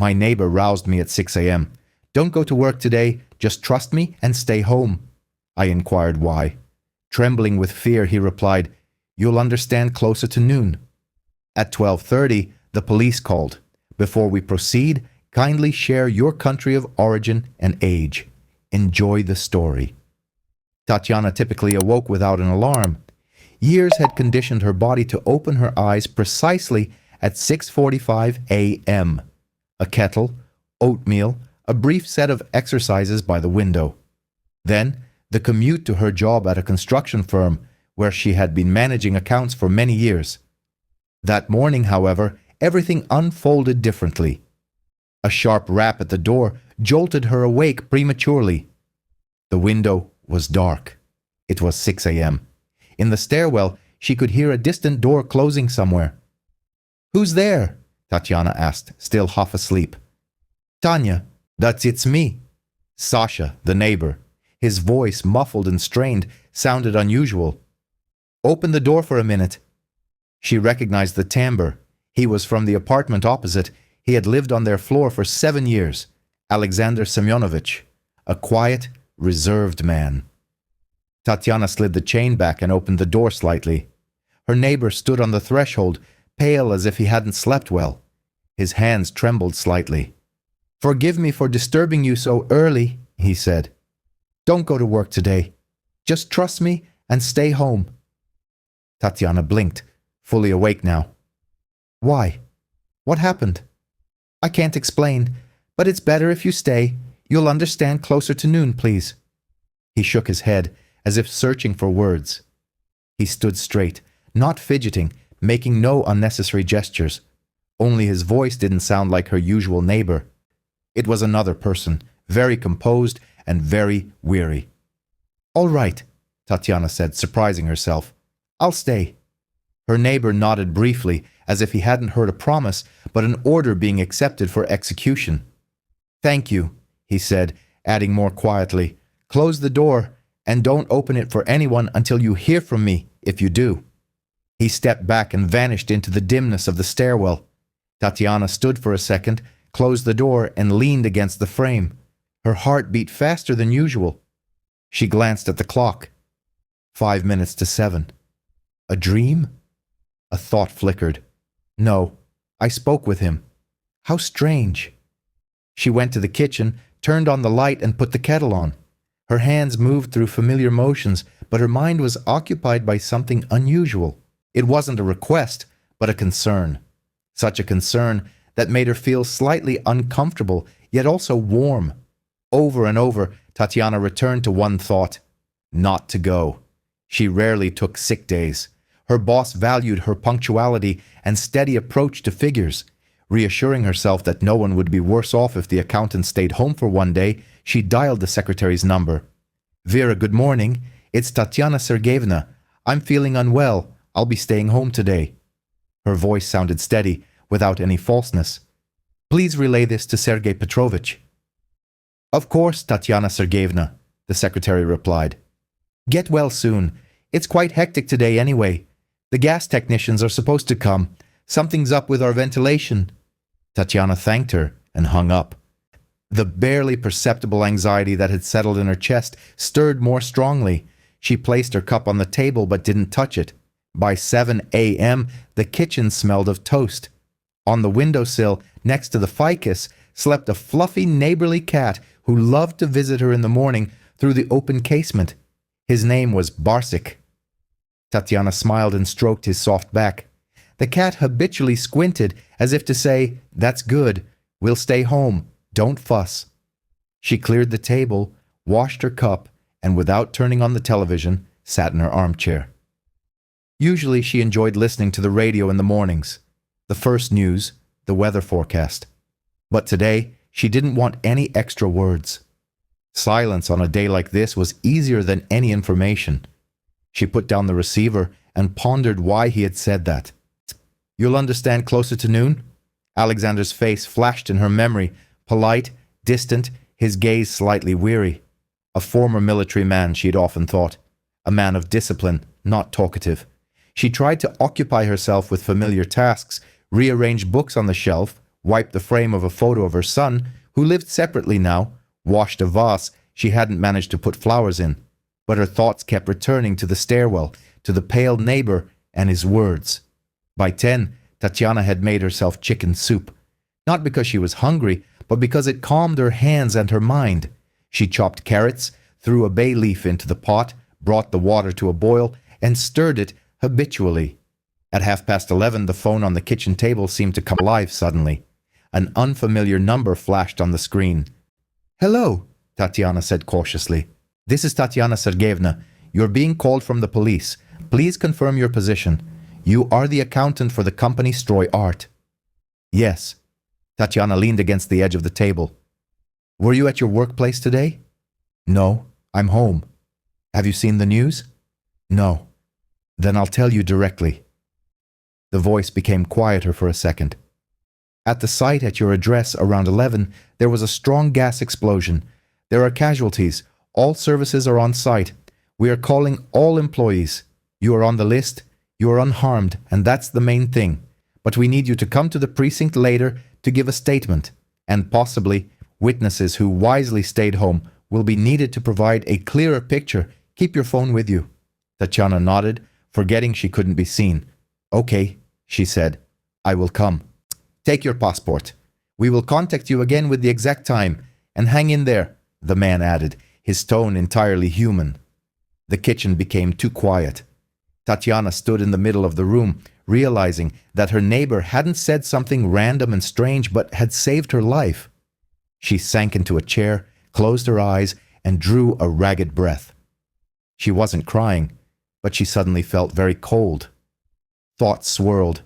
My neighbor roused me at 6 a.m. Don't go to work today, just trust me and stay home. I inquired why. Trembling with fear, he replied, You'll understand closer to noon. At 12:30, the police called. Before we proceed, kindly share your country of origin and age. Enjoy the story. Tatiana typically awoke without an alarm. Years had conditioned her body to open her eyes precisely at 6:45 a.m. A kettle, oatmeal, a brief set of exercises by the window. Then, the commute to her job at a construction firm where she had been managing accounts for many years. That morning, however, everything unfolded differently. A sharp rap at the door jolted her awake prematurely. The window was dark. It was 6 a.m. In the stairwell, she could hear a distant door closing somewhere. Who's there? Tatiana asked, still half asleep. Tanya, it's me. Sasha, the neighbor. His voice, muffled and strained, sounded unusual. Open the door for a minute. She recognized the timbre. He was from the apartment opposite. He had lived on their floor for 7 years. Alexander Semyonovich, a quiet, reserved man. Tatiana slid the chain back and opened the door slightly. Her neighbor stood on the threshold, pale as if he hadn't slept well. His hands trembled slightly. Forgive me for disturbing you so early, he said. Don't go to work today. Just trust me and stay home. Tatiana blinked, fully awake now. Why? What happened? I can't explain, but it's better if you stay. You'll understand closer to noon, please. He shook his head, as if searching for words. He stood straight, not fidgeting, making no unnecessary gestures. Only his voice didn't sound like her usual neighbor. It was another person, very composed and very weary. All right, Tatiana said, surprising herself. I'll stay. Her neighbor nodded briefly, as if he hadn't heard a promise, but an order being accepted for execution. Thank you, he said, adding more quietly. Close the door, and don't open it for anyone until you hear from me, if you do. He stepped back and vanished into the dimness of the stairwell. Tatiana stood for a second, closed the door, and leaned against the frame. Her heart beat faster than usual. She glanced at the clock. 5 minutes to 7. A dream? A thought flickered. No, I spoke with him. How strange. She went to the kitchen, turned on the light, and put the kettle on. Her hands moved through familiar motions, but her mind was occupied by something unusual. It wasn't a request, but a concern. Such a concern that made her feel slightly uncomfortable, yet also warm. Over and over, Tatiana returned to one thought: not to go. She rarely took sick days. Her boss valued her punctuality and steady approach to figures. Reassuring herself that no one would be worse off if the accountant stayed home for one day, she dialed the secretary's number. Vera, good morning. It's Tatiana Sergeyevna. I'm feeling unwell. I'll be staying home today. Her voice sounded steady, without any falseness. Please relay this to Sergei Petrovich. Of course, Tatiana Sergeyevna, the secretary replied. Get well soon. It's quite hectic today anyway. The gas technicians are supposed to come. Something's up with our ventilation. Tatiana thanked her and hung up. The barely perceptible anxiety that had settled in her chest stirred more strongly. She placed her cup on the table but didn't touch it. By 7 a.m., the kitchen smelled of toast. On the windowsill, next to the ficus, slept a fluffy neighborly cat who loved to visit her in the morning through the open casement. His name was Barsik. Tatiana smiled and stroked his soft back. The cat habitually squinted as if to say, "That's good. We'll stay home. Don't fuss." She cleared the table, washed her cup, and without turning on the television, sat in her armchair. Usually she enjoyed listening to the radio in the mornings. The first news, the weather forecast. But today, she didn't want any extra words. Silence on a day like this was easier than any information. She put down the receiver and pondered why he had said that. You'll understand closer to noon? Alexander's face flashed in her memory, polite, distant, his gaze slightly weary. A former military man, she had often thought. A man of discipline, not talkative. She tried to occupy herself with familiar tasks, rearrange books on the shelf, wiped the frame of a photo of her son, who lived separately now, washed a vase she hadn't managed to put flowers in. But her thoughts kept returning to the stairwell, to the pale neighbor and his words. By 10, Tatiana had made herself chicken soup. Not because she was hungry, but because it calmed her hands and her mind. She chopped carrots, threw a bay leaf into the pot, brought the water to a boil, and stirred it habitually. At 11:30, the phone on the kitchen table seemed to come alive suddenly. An unfamiliar number flashed on the screen. "Hello," Tatiana said cautiously. "This is Tatiana Sergeyevna. You're being called from the police. Please confirm your position. You are the accountant for the company Stroy Art." "Yes." Tatiana leaned against the edge of the table. "Were you at your workplace today?" "No, I'm home." "Have you seen the news?" "No." "Then I'll tell you directly." The voice became quieter for a second. "At the site at your address around 11, there was a strong gas explosion. There are casualties. All services are on site. We are calling all employees. You are on the list. You are unharmed, and that's the main thing. But we need you to come to the precinct later to give a statement, and possibly witnesses who wisely stayed home will be needed to provide a clearer picture. Keep your phone with you." Tatiana nodded, forgetting she couldn't be seen. "Okay," she said. "I will come. Take your passport. We will contact you again with the exact time, and hang in there," the man added, his tone entirely human. The kitchen became too quiet. Tatiana stood in the middle of the room, realizing that her neighbor hadn't said something random and strange, but had saved her life. She sank into a chair, closed her eyes, and drew a ragged breath. She wasn't crying, but she suddenly felt very cold. Thoughts swirled.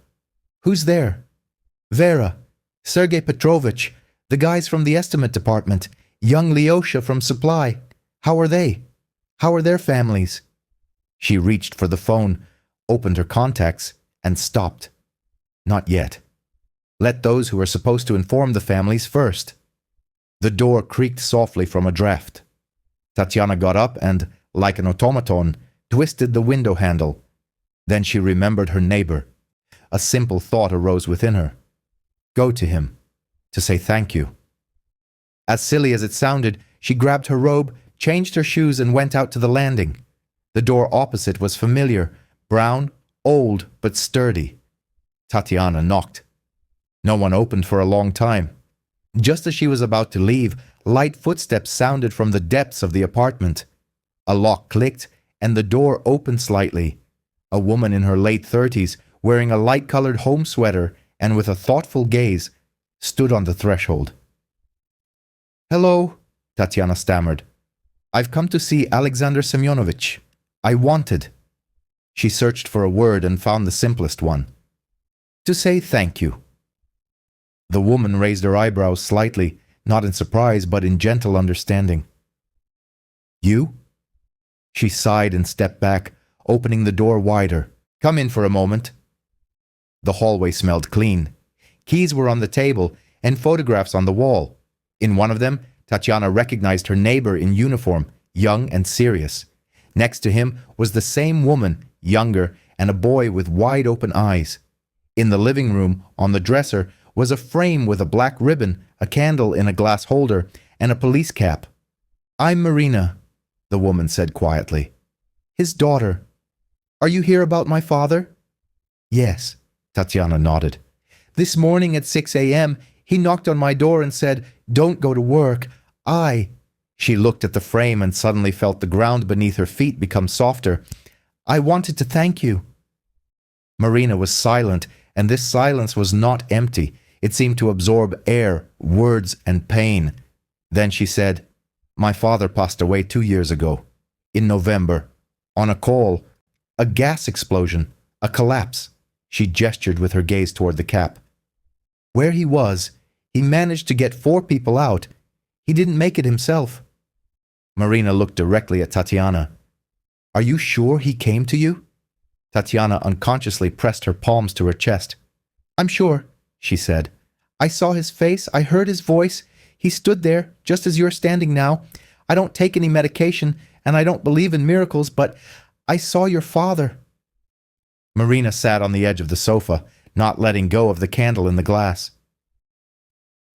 "Who's there?" "Vera, Sergei Petrovich, the guys from the estimate department, young Lyosha from supply. How are they? How are their families?" She reached for the phone, opened her contacts, and stopped. Not yet. Let those who are supposed to inform the families first. The door creaked softly from a draft. Tatiana got up and, like an automaton, twisted the window handle. Then she remembered her neighbor. A simple thought arose within her. Go to him, to say thank you. As silly as it sounded, she grabbed her robe, changed her shoes, and went out to the landing. The door opposite was familiar, brown, old, but sturdy. Tatiana knocked. No one opened for a long time. Just as she was about to leave, light footsteps sounded from the depths of the apartment. A lock clicked, and the door opened slightly. A woman in her late 30s, wearing a light-colored home sweater and with a thoughtful gaze, stood on the threshold. "Hello," Tatiana stammered. "I've come to see Alexander Semyonovich. I wanted." She searched for a word and found the simplest one. "To say thank you." The woman raised her eyebrows slightly, not in surprise but in gentle understanding. "You?" She sighed and stepped back, opening the door wider. "Come in for a moment." The hallway smelled clean. Keys were on the table and photographs on the wall. In one of them, Tatiana recognized her neighbor in uniform, young and serious. Next to him was the same woman, younger, and a boy with wide-open eyes. In the living room, on the dresser, was a frame with a black ribbon, a candle in a glass holder, and a police cap. "I'm Marina," the woman said quietly. "His daughter. Are you here about my father?" "Yes," Tatiana nodded. "This morning at 6 a.m., he knocked on my door and said, 'Don't go to work. She looked at the frame and suddenly felt the ground beneath her feet become softer. "I wanted to thank you." Marina was silent, and this silence was not empty. It seemed to absorb air, words, and pain. Then she said, "My father passed away 2 years ago. In November. On a call. A gas explosion. A collapse." She gestured with her gaze toward the cap. "Where he was, he managed to get 4 people out. He didn't make it himself." Marina looked directly at Tatiana. "Are you sure he came to you?" Tatiana unconsciously pressed her palms to her chest. "I'm sure," she said. "I saw his face, I heard his voice. He stood there, just as you're standing now. I don't take any medication, and I don't believe in miracles, but I saw your father." Marina sat on the edge of the sofa, not letting go of the candle in the glass.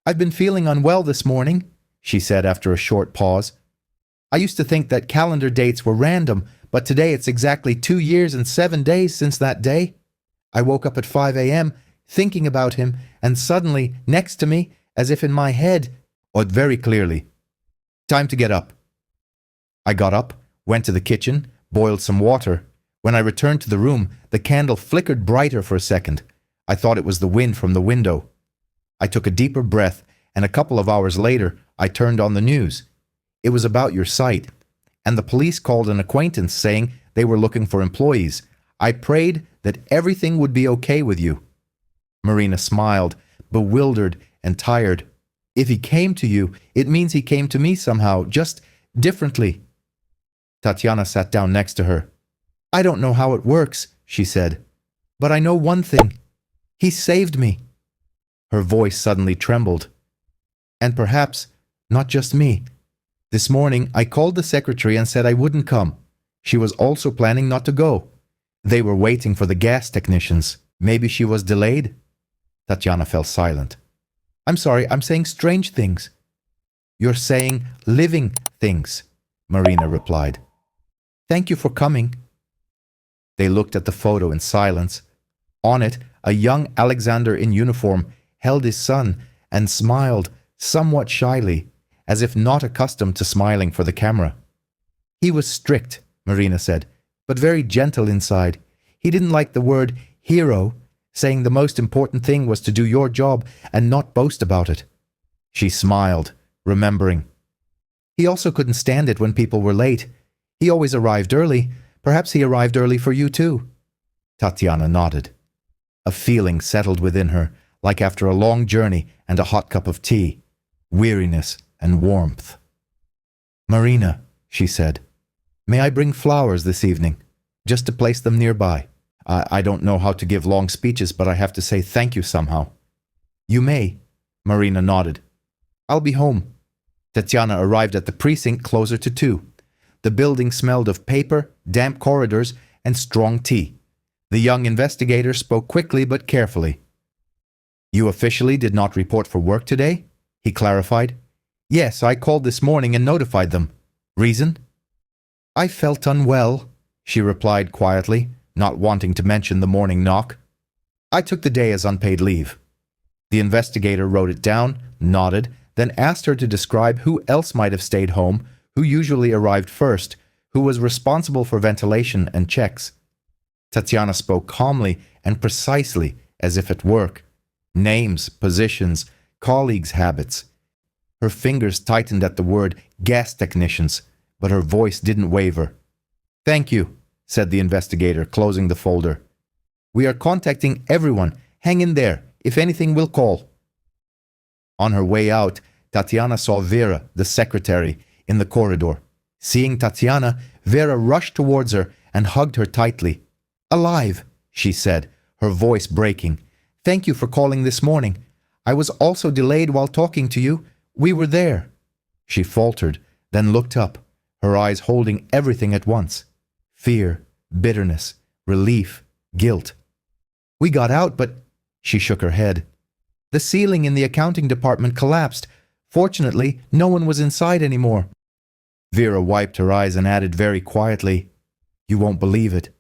I've been feeling unwell this morning, she said after a short pause. I used to think that calendar dates were random, but today it's exactly 2 years and 7 days since that day. I woke up at 5 a.m. thinking about him, and suddenly, next to me, as if in my head, very clearly, time to get up. I got up, went to the kitchen, boiled some water. When I returned to the room, the candle flickered brighter for a second. I thought it was the wind from the window. I took a deeper breath, and a couple of hours later, I turned on the news. It was about your site, and the police called an acquaintance saying they were looking for employees. I prayed that everything would be okay with you. Marina smiled, bewildered and tired. If he came to you, it means he came to me somehow, just differently. Tatiana sat down next to her. I don't know how it works, she said, but I know one thing. He saved me. Her voice suddenly trembled. And perhaps not just me. This morning, I called the secretary and said I wouldn't come. She was also planning not to go. They were waiting for the gas technicians. Maybe she was delayed? Tatiana fell silent. I'm sorry, I'm saying strange things. You're saying living things, Marina replied. Thank you for coming. They looked at the photo in silence. On it, a young Alexander in uniform held his son and smiled somewhat shyly, as if not accustomed to smiling for the camera. He was strict, Marina said, but very gentle inside. He didn't like the word hero, saying the most important thing was to do your job and not boast about it. She smiled, remembering. He also couldn't stand it when people were late. He always arrived early. Perhaps he arrived early for you too. Tatiana nodded. A feeling settled within her, like after a long journey and a hot cup of tea. Weariness and warmth. Marina, she said, may I bring flowers this evening, just to place them nearby? I don't know how to give long speeches, but I have to say thank you somehow. You may, Marina nodded. I'll be home. Tatiana arrived at the precinct closer to 2. The building smelled of paper, damp corridors, and strong tea. The young investigator spoke quickly but carefully. You officially did not report for work today? He clarified. Yes, I called this morning and notified them. Reason? I felt unwell, she replied quietly, not wanting to mention the morning knock. I took the day as unpaid leave. The investigator wrote it down, nodded, then asked her to describe who else might have stayed home, who usually arrived first, who was responsible for ventilation and checks. Tatiana spoke calmly and precisely, as if at work. Names, positions, colleagues' habits. Her fingers tightened at the word gas technicians, but her voice didn't waver. Thank you, said the investigator, closing the folder. We are contacting everyone. Hang in there. If anything, we'll call. On her way out, Tatiana saw Vera, the secretary, in the corridor. Seeing Tatiana, Vera rushed towards her and hugged her tightly. Alive, she said, her voice breaking. Thank you for calling this morning. I was also delayed while talking to you. We were there. She faltered, then looked up, her eyes holding everything at once. Fear, bitterness, relief, guilt. We got out, but... She shook her head. The ceiling in the accounting department collapsed. Fortunately, no one was inside anymore. Vera wiped her eyes and added very quietly, You won't believe it.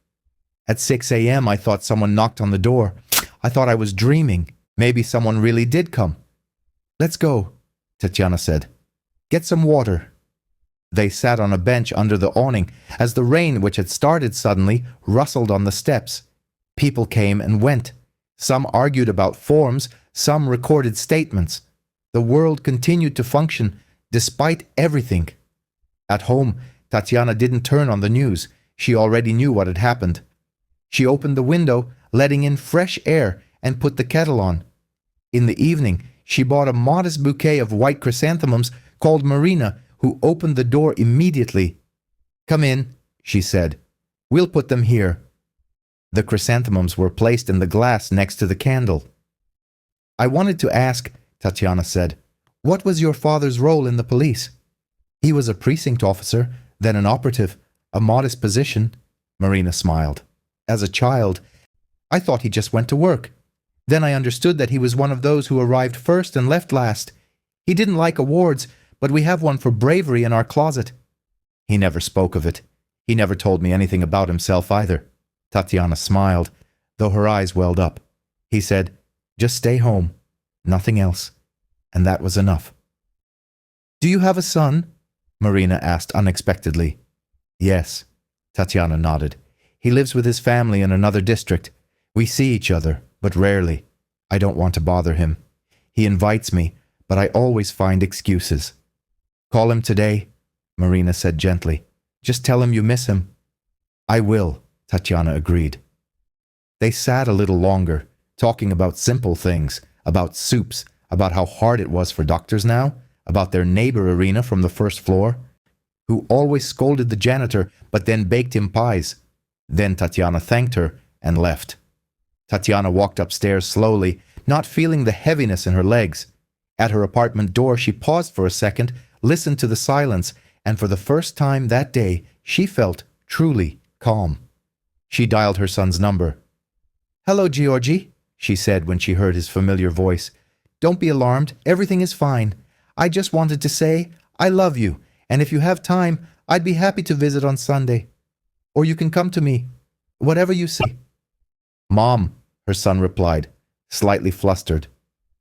At 6 a.m. I thought someone knocked on the door. I thought I was dreaming. Maybe someone really did come. Let's go, Tatiana said. Get some water. They sat on a bench under the awning as the rain, which had started suddenly, rustled on the steps. People came and went. Some argued about forms, some recorded statements. The world continued to function despite everything. At home, Tatiana didn't turn on the news. She already knew what had happened. She opened the window, letting in fresh air, and put the kettle on. In the evening, she bought a modest bouquet of white chrysanthemums, called Marina, who opened the door immediately. Come in, she said. We'll put them here. The chrysanthemums were placed in the glass next to the candle. I wanted to ask, Tatiana said, what was your father's role in the police? He was a precinct officer, then an operative, a modest position. Marina smiled. As a child, I thought he just went to work. Then I understood that he was one of those who arrived first and left last. He didn't like awards, but we have one for bravery in our closet. He never spoke of it. He never told me anything about himself either. Tatiana smiled, though her eyes welled up. He said, "Just stay home. Nothing else." And that was enough. "Do you have a son?" Marina asked unexpectedly. "Yes," Tatiana nodded. "He lives with his family in another district. We see each other, but rarely. I don't want to bother him. He invites me, but I always find excuses." "Call him today," Marina said gently. "Just tell him you miss him." "I will," Tatiana agreed. They sat a little longer, talking about simple things, about soups, about how hard it was for doctors now, about their neighbor Irina from the first floor, who always scolded the janitor but then baked him pies. Then Tatiana thanked her and left. Tatiana walked upstairs slowly, not feeling the heaviness in her legs. At her apartment door she paused for a second, listened to the silence, and for the first time that day she felt truly calm. She dialed her son's number. "Hello, Georgi," she said when she heard his familiar voice. "Don't be alarmed, everything is fine. I just wanted to say I love you, and if you have time, I'd be happy to visit on Sunday. Or you can come to me, whatever you say." "Mom," her son replied, slightly flustered.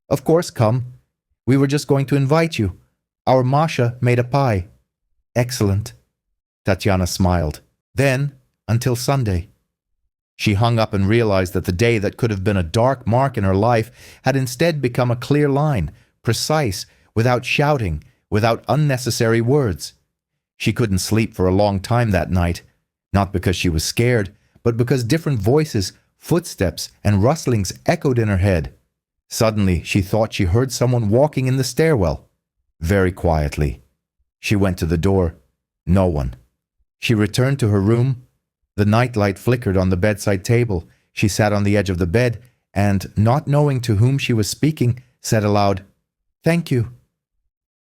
"Of course, come. We were just going to invite you. Our Masha made a pie." "Excellent." Tatiana smiled. "Then, until Sunday." She hung up and realized that the day that could have been a dark mark in her life had instead become a clear line, precise, without shouting, without unnecessary words. She couldn't sleep for a long time that night, not because she was scared, but because different voices, footsteps, and rustlings echoed in her head. Suddenly, she thought she heard someone walking in the stairwell. Very quietly. She went to the door. No one. She returned to her room. The nightlight flickered on the bedside table. She sat on the edge of the bed and, not knowing to whom she was speaking, said aloud, "Thank you."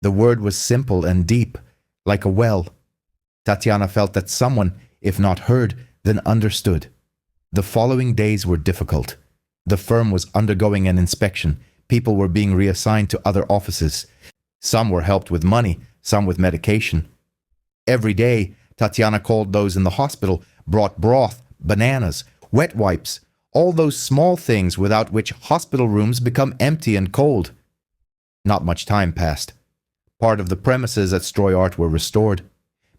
The word was simple and deep, like a well. Tatiana felt that someone, if not heard, then understood. The following days were difficult. The firm was undergoing an inspection. People were being reassigned to other offices. Some were helped with money, some with medication. Every day, Tatiana called those in the hospital, brought broth, bananas, wet wipes, all those small things without which hospital rooms become empty and cold. Not much time passed. Part of the premises at Stroy Art were restored.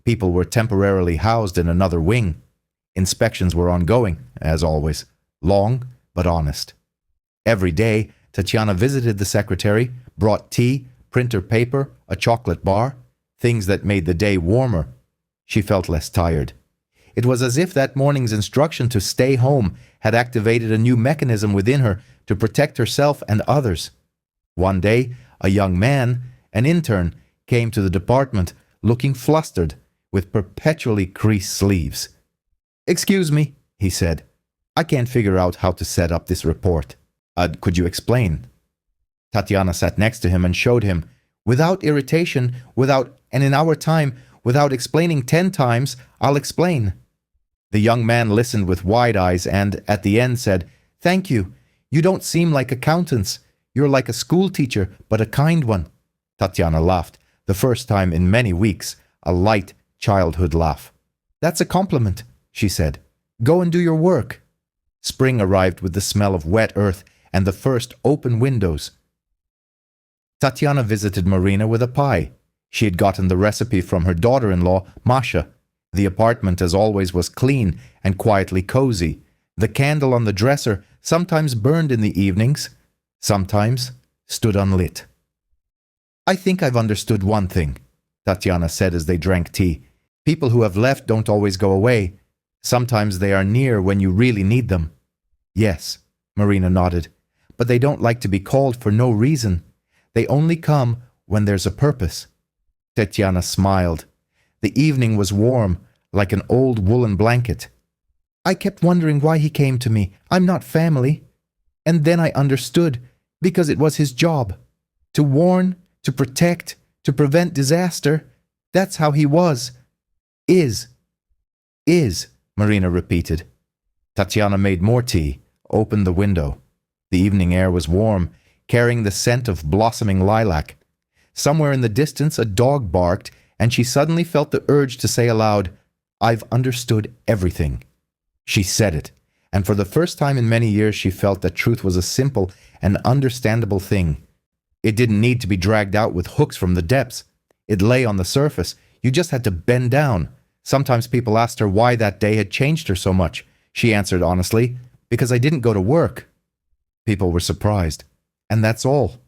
People were temporarily housed in another wing. Inspections were ongoing, as always, long but honest. Every day, Tatiana visited the secretary, brought tea, printer paper, a chocolate bar, things that made the day warmer. She felt less tired. It was as if that morning's instruction to stay home had activated a new mechanism within her to protect herself and others. One day, a young man, an intern, came to the department looking flustered, with perpetually creased sleeves. "Excuse me," he said. "I can't figure out how to set up this report. Could you explain?" Tatiana sat next to him and showed him, without irritation, and in our time, without explaining 10 times, "I'll explain." The young man listened with wide eyes and, at the end, said, "Thank you. You don't seem like accountants. You're like a school teacher, but a kind one." Tatiana laughed, the first time in many weeks, a light childhood laugh. "That's a compliment," she said. "Go and do your work." Spring arrived with the smell of wet earth and the first open windows. Tatiana visited Marina with a pie. She had gotten the recipe from her daughter-in-law, Masha. The apartment, as always, was clean and quietly cozy. The candle on the dresser sometimes burned in the evenings, sometimes stood unlit. "I think I've understood one thing," Tatiana said as they drank tea. "People who have left don't always go away. Sometimes they are near when you really need them." "Yes," Marina nodded, "but they don't like to be called for no reason. They only come when there's a purpose." Tatiana smiled. The evening was warm, like an old woolen blanket. "I kept wondering why he came to me. I'm not family." And then I understood, because it was his job. To warn, to protect, to prevent disaster. That's how he was. Is, Marina repeated. Tatiana made more tea, opened the window. The evening air was warm, carrying the scent of blossoming lilac. Somewhere in the distance a dog barked, and she suddenly felt the urge to say aloud, "I've understood everything." She said it, and for the first time in many years she felt that truth was a simple and understandable thing. It didn't need to be dragged out with hooks from the depths. It lay on the surface. You just had to bend down. Sometimes people asked her why that day had changed her so much. She answered honestly, "Because I didn't go to work." People were surprised. "And that's all?"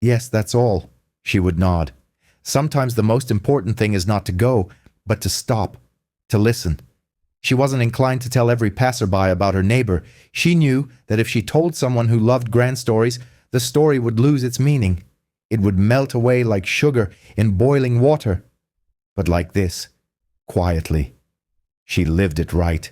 "Yes, that's all." She would nod. Sometimes the most important thing is not to go, but to stop, to listen. She wasn't inclined to tell every passerby about her neighbor. She knew that if she told someone who loved grand stories, the story would lose its meaning. It would melt away like sugar in boiling water. But like this, quietly. She lived it right.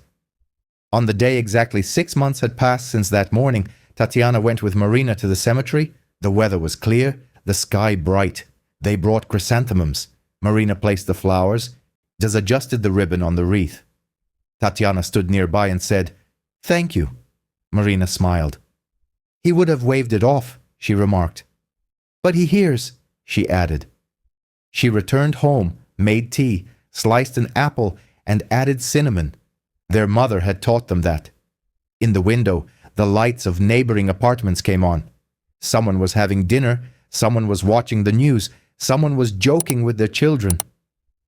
On the day exactly 6 months had passed since that morning, Tatiana went with Marina to the cemetery. The weather was clear, the sky bright. They brought chrysanthemums. Marina placed the flowers, adjusted the ribbon on the wreath. Tatiana stood nearby and said, "Thank you." Marina smiled. "He would have waved it off," she remarked. "But he hears," she added. She returned home, made tea, sliced an apple, and added cinnamon. Their mother had taught them that. In the window, the lights of neighboring apartments came on. Someone was having dinner, someone was watching the news, someone was joking with their children.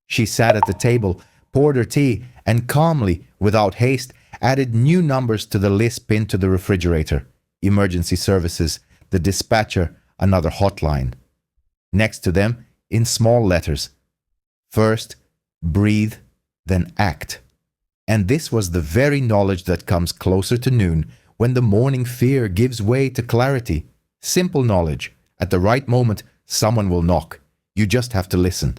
She sat at the table, poured her tea, and calmly, without haste, added new numbers to the list pinned to the refrigerator. Emergency services, the dispatcher, another hotline. Next to them, in small letters, first, breathe, then act. And this was the very knowledge that comes closer to noon, when the morning fear gives way to clarity. Simple knowledge. At the right moment, someone will knock. You just have to listen.